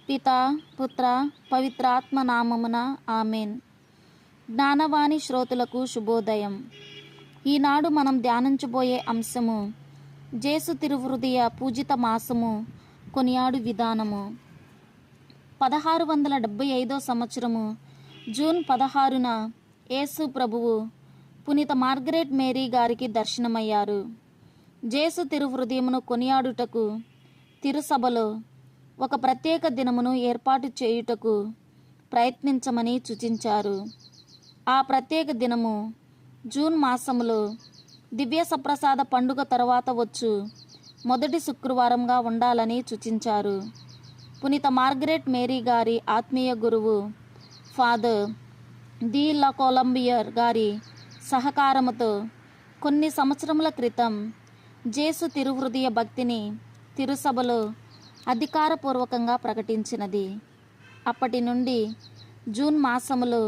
పితా పుత్ర పవిత్రాత్మ నామమున ఆమెన్. జ్ఞానవాణి శ్రోతలకు శుభోదయం. ఈనాడు మనం ధ్యానించబోయే అంశము జేసు తిరుహృదయ పూజిత మాసము కొనియాడు విధానము. 1675 సంవత్సరము జూన్ 16న యేసు ప్రభువు పునీత మార్గరెట్ మేరీ గారికి దర్శనమయ్యారు. జేసు తిరుహృదయమును కొనియాడుటకు తిరుసభలో ఒక ప్రత్యేక దినమును ఏర్పాటు చేయుటకు ప్రయత్నించమని సూచించారు. ఆ ప్రత్యేక దినము జూన్ మాసములో దివ్య సప్రసాద పండుగ తరువాత వచ్చు మొదటి శుక్రవారంగా ఉండాలని సూచించారు. పునీత మార్గరెట్ మేరీ గారి ఆత్మీయ గురువు ఫాదర్ డి లా కొలంబియర్ గారి సహకారముతో కొన్ని సంవత్సరముల క్రితం జేసు తిరుహృదయ భక్తిని తిరుసభలో అధికారపూర్వకంగా ప్రకటించినది. అప్పటి నుండి జూన్ మాసములో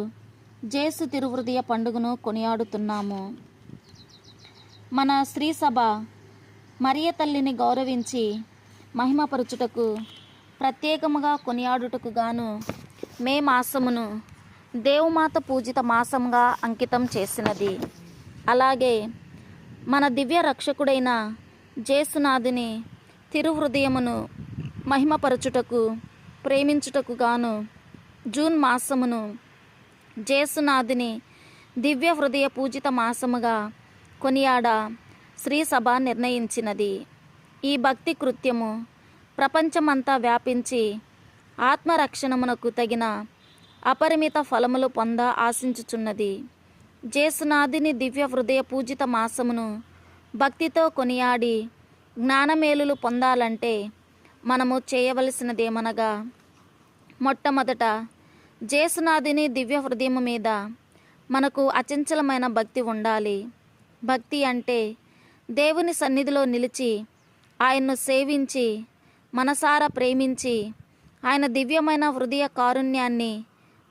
జేసు తిరుహృదయ పండుగను కొనియాడుతున్నాము. మన స్త్రీ సభ మరియ తల్లిని గౌరవించి మహిమపరచుటకు ప్రత్యేకముగా కొనియాడుటకు గాను మే మాసమును దేవమాత పూజిత మాసంగా అంకితం చేసినది. అలాగే మన దివ్య రక్షకుడైన జేసునాథుని తిరుహృదయమును మహిమపరచుటకు ప్రేమించుటకు గాను జూన్ మాసమును జేసునాథుని దివ్య హృదయ పూజిత మాసముగా కొనియాడ శ్రీ సభ నిర్ణయించినది. ఈ భక్తి కృత్యము ప్రపంచమంతా వ్యాపించి ఆత్మరక్షణమునకు తగిన అపరిమిత ఫలములు పొంద ఆశించుచున్నది. జేసునాథుని దివ్య హృదయ పూజిత మాసమును భక్తితో కొనియాడి జ్ఞానమేలులు పొందాలంటే మనము చేయవలసినదేమనగా, మొట్టమొదట జేసునాథుని దివ్య హృదయము మీద మనకు అచంచలమైన భక్తి ఉండాలి. భక్తి అంటే దేవుని సన్నిధిలో నిలిచి ఆయన్ను సేవించి మనసారా ప్రేమించి ఆయన దివ్యమైన హృదయ కారుణ్యాన్ని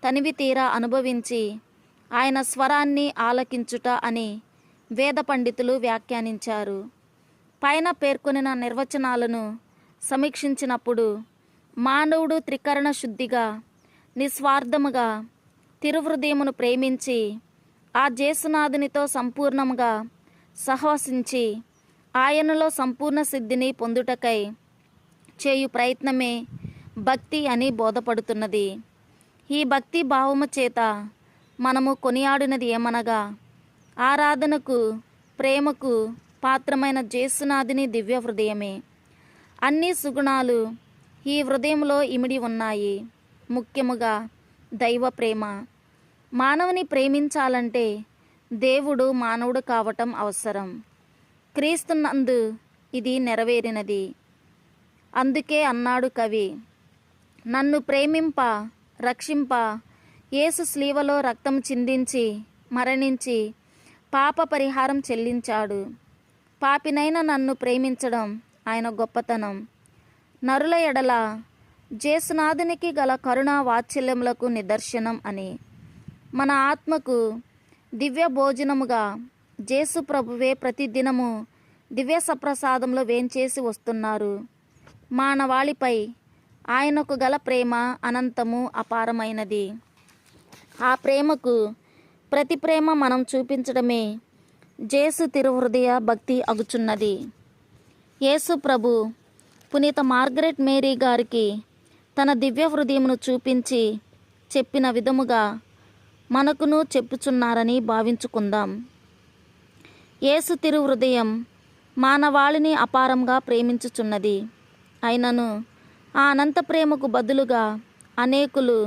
తనివి తీరా అనుభవించి ఆయన స్వరాన్ని ఆలకించుట అని వేద పండితులు వ్యాఖ్యానించారు. పైన పేర్కొనిన నిర్వచనాలను సమీక్షించినప్పుడు మానవుడు త్రికరణ శుద్ధిగా నిస్వార్థముగా తిరుహృదయమును ప్రేమించి ఆ జేసునాథునితో సంపూర్ణముగా సహవసించి ఆయనలో సంపూర్ణ సిద్ధిని పొందుటకై చేయు ప్రయత్నమే భక్తి అని బోధపడుతున్నది. ఈ భక్తి భావము చేత మనము కొనియాడినది ఏమనగా, ఆరాధనకు ప్రేమకు పాత్రమైన జేసునాథుని దివ్య హృదయమే. అన్ని సుగుణాలు ఈ హృదయంలో ఇమిడి ఉన్నాయి. ముఖ్యముగా దైవ ప్రేమ. మానవుని ప్రేమించాలంటే దేవుడు మానవుడు కావటం అవసరం. క్రీస్తునందు ఇది నెరవేరినది. అందుకే అన్నాడు కవి, నన్ను ప్రేమింప రక్షింప యేసు స్లీవలో రక్తం చిందించి మరణించి పాప పరిహారం చెల్లించాడు. పాపినైన నన్ను ప్రేమించడం ఆయన గొప్పతనం. నరుల ఎడల జేసునాథునికి గల కరుణా వాత్సల్యములకు నిదర్శనం అని. మన ఆత్మకు దివ్య భోజనముగా జేసు ప్రభువే ప్రతిదినము దివ్య సప్రసాదంలో వేంచేసి వస్తున్నారు. మానవాళిపై ఆయనకు గల ప్రేమ అనంతము అపారమైనది. ఆ ప్రేమకు ప్రతి ప్రేమ మనం చూపించడమే జేసు తిరుహృదయ భక్తి అగుచున్నది. యేసు ప్రభు పునీత మార్గరెట్ మేరీ గారికి తన దివ్య హృదయమును చూపించి చెప్పిన విధముగా మనకును చెప్పుచున్నారని భావించుకుందాం. యేసు తిరుహృదయం మానవాళిని అపారంగా ప్రేమించుచున్నది. అయినను ఆ అనంత ప్రేమకు బదులుగా అనేకులు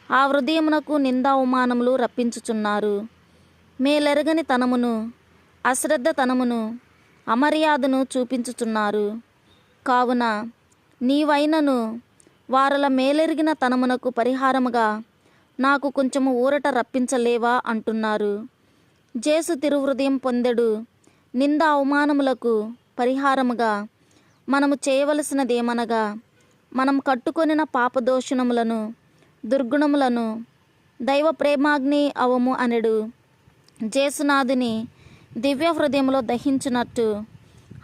ఆ హృదయమునకు నిందావమానములు రప్పించుచున్నారు. మేలెరగని తనమును అశ్రద్ధతనమును అమర్యాదను చూపించుచున్నారు. కావున నీవైనను వారల మేలెరిగిన తనమునకు పరిహారముగా నాకు కొంచెము ఊరట రప్పించలేవా అంటున్నారు. జేసు తిరుహృదయం పొందెడు నింద అవమానములకు పరిహారముగా మనము చేయవలసినదేమనగా, మనం కట్టుకొనిన పాపదోషణములను దుర్గుణములను దైవ ప్రేమాగ్ని అవము అనెడు జేసునాథుని దివ్య హృదయంలో దహించినట్టు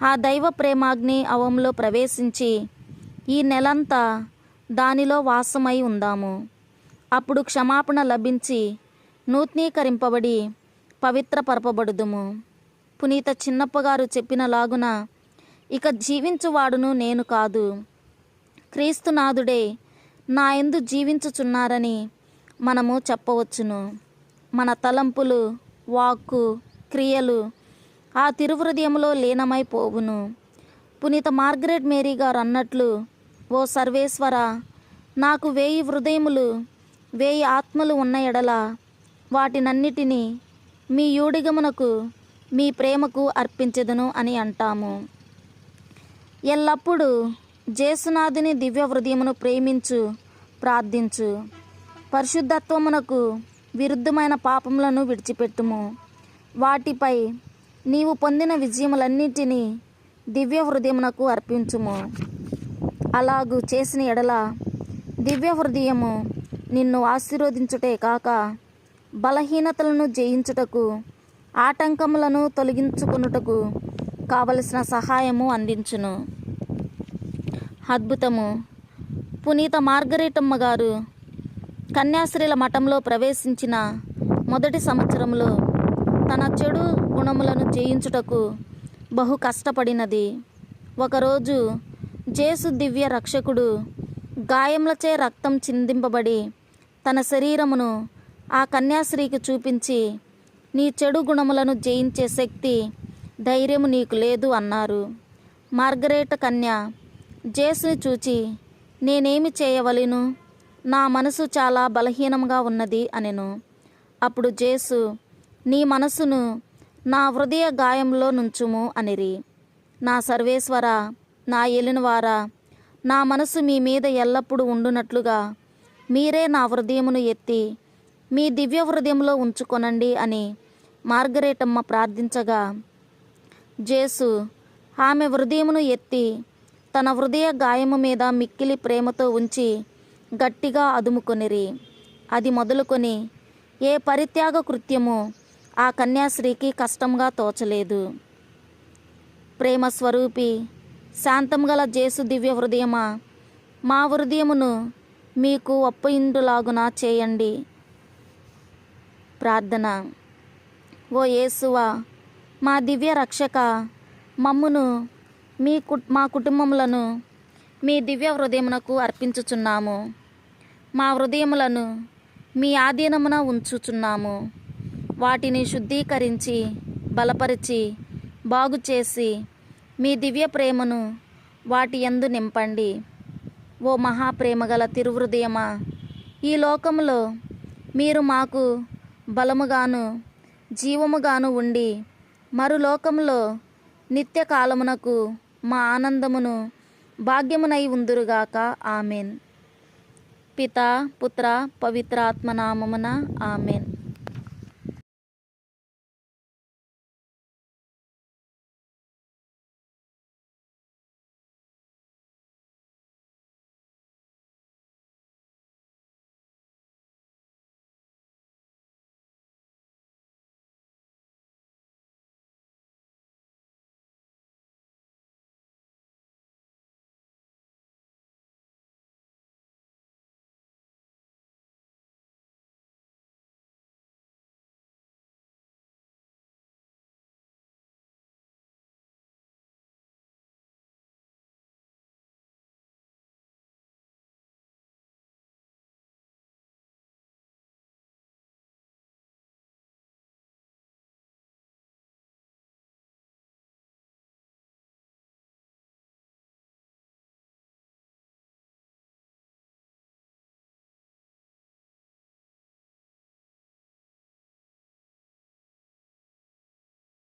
ఆ దైవ ప్రేమాగ్ని అవంలో ప్రవేశించి ఈ నెలంతా దానిలో వాసమై ఉందాము. అప్పుడు క్షమాపణ లభించి నూతనీకరింపబడి పవిత్రపరపబడుదుము. పునీత చిన్నప్ప గారు చెప్పినలాగున ఇక జీవించువాడును నేను కాదు, క్రీస్తునాథుడే నా యందు జీవించుచున్నారని మనము చెప్పవచ్చును. మన తలంపులు, వాక్కు, క్రియలు ఆ తిరుహృదయంలో లీనమైపోవును. పునీత మార్గరెట్ మేరీ గారు అన్నట్లు, ఓ సర్వేశ్వర, నాకు 1000 హృదయములు 1000 ఆత్మలు ఉన్న ఎడల వాటినన్నిటినీ మీ యూడిగమునకు మీ ప్రేమకు అర్పించెదను అని అంటాము. ఎల్లప్పుడూ జేసునాథుని దివ్య హృదయమును ప్రేమించు, ప్రార్థించు. పరిశుద్ధత్వమునకు విరుద్ధమైన పాపములను విడిచిపెట్టుము. వాటిపై నీవు పొందిన విజయములన్నిటినీ దివ్య హృదయమునకు అర్పించుము. అలాగూ చేసిన ఎడల దివ్య హృదయము నిన్ను ఆశీర్వదించుటే కాక బలహీనతలను జయించుటకు, ఆటంకములను తొలగించుకొనుటకు కావలసిన సహాయము అందించును. అద్భుతము. పునీత మార్గరెటమ్మ గారు కన్యాశ్రీల మఠంలో ప్రవేశించిన మొదటి సంవత్సరంలో తన చెడు గుణములను జయించుటకు బహు కష్టపడినది. ఒకరోజు జేసు దివ్య రక్షకుడు గాయములచే రక్తం చిందింపబడి తన శరీరమును ఆ కన్యాశ్రీకి చూపించి, నీ చెడు గుణములను జయించే శక్తి, ధైర్యము నీకు లేదు అన్నారు. మార్గరెట్ కన్య జేసుని చూచి, నేనేమి చేయవలెను, నా మనసు చాలా బలహీనంగా ఉన్నది అనెను. అప్పుడు జేసు, నీ మనసును నా హృదయ గాయంలో నుంచుము అనిరి. నా సర్వేశ్వర, నా ఏలినవారా, నా మనసు మీ మీద ఎల్లప్పుడూ ఉండునట్లుగా మీరే నా హృదయమును ఎత్తి మీ దివ్య హృదయంలో ఉంచుకొనండి అని మార్గరెటమ్మ ప్రార్థించగా, జేసు ఆమె హృదయమును ఎత్తి తన హృదయ గాయము మీద మిక్కిలి ప్రేమతో ఉంచి గట్టిగా అదుముకొనిరి. అది మొదలుకొని ఏ పరిత్యాగ కృత్యము ఆ కన్యాశ్రీకి కష్టంగా తోచలేదు. ప్రేమ స్వరూపి, శాంతం గల జేసు దివ్య హృదయమా, మా హృదయమును మీకు ఒప్పయిండులాగున చేయండి. ప్రార్థన. ఓ యేసువా, మా దివ్య రక్షక, మమ్మును మా కుటుంబములను మీ దివ్య హృదయమునకు అర్పించుచున్నాము. మా హృదయములను మీ ఆధీనమున ఉంచుచున్నాము. వాటిని శుద్ధీకరించి, బలపరిచి, బాగుచేసి మీ దివ్య ప్రేమను వాటి యందు నింపండి. ఓ మహాప్రేమగల తిరుహృదయమా, ఈ లోకములో మీరు మాకు బలముగాను జీవముగాను ఉండి మరులోకములో నిత్యకాలమునకు మా ఆనందమును భాగ్యమునై ఉందురుగాక. ఆమెన్. పితా, పుత్ర, పవిత్రాత్మ నామమున ఆమెన్.